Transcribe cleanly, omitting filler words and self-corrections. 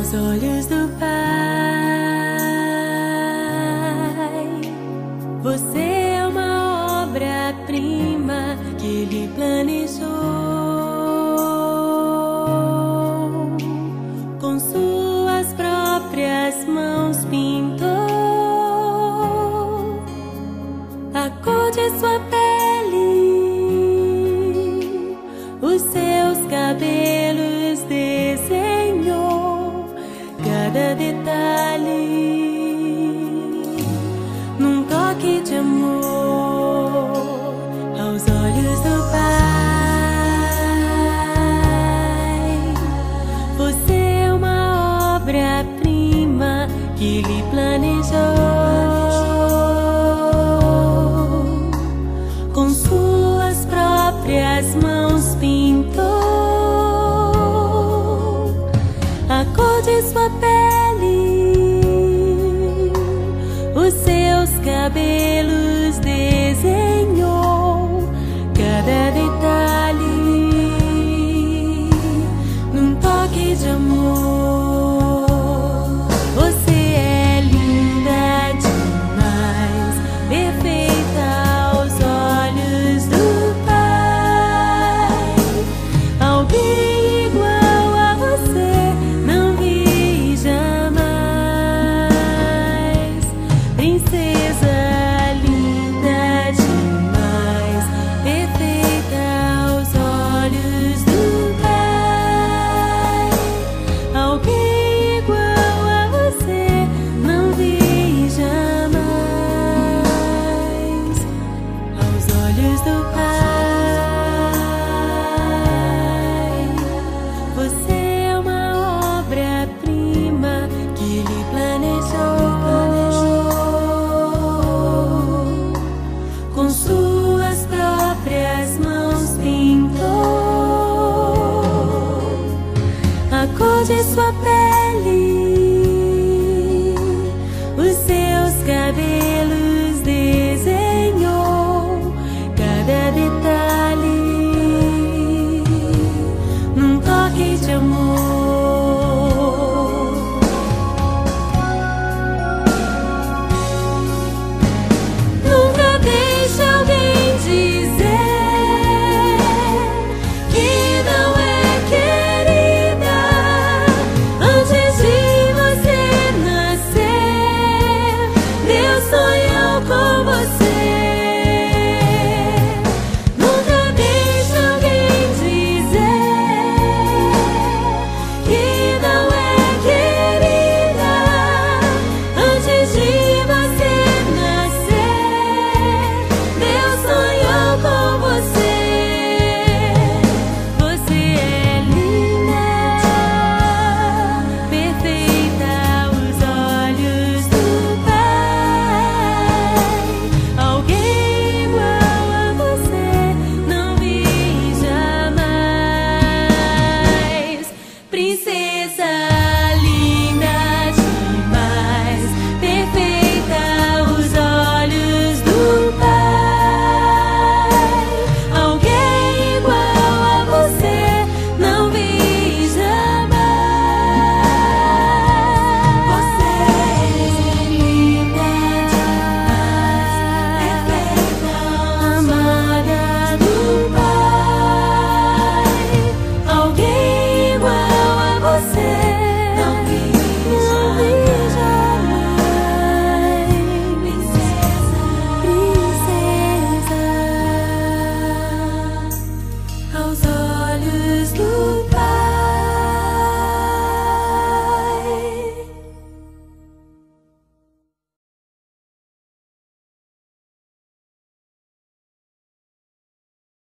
aos olhos do Pai. Você é uma obra-prima que Ele planejou, com suas próprias mãos pintou a cor de sua pele, os seus cabelos desenhou cada detalhe, num toque de amor aos olhos do Pai. Você é uma obra-prima que Ele planejou, com suas próprias mãos pintou a cor de sua pele, os seus cabelos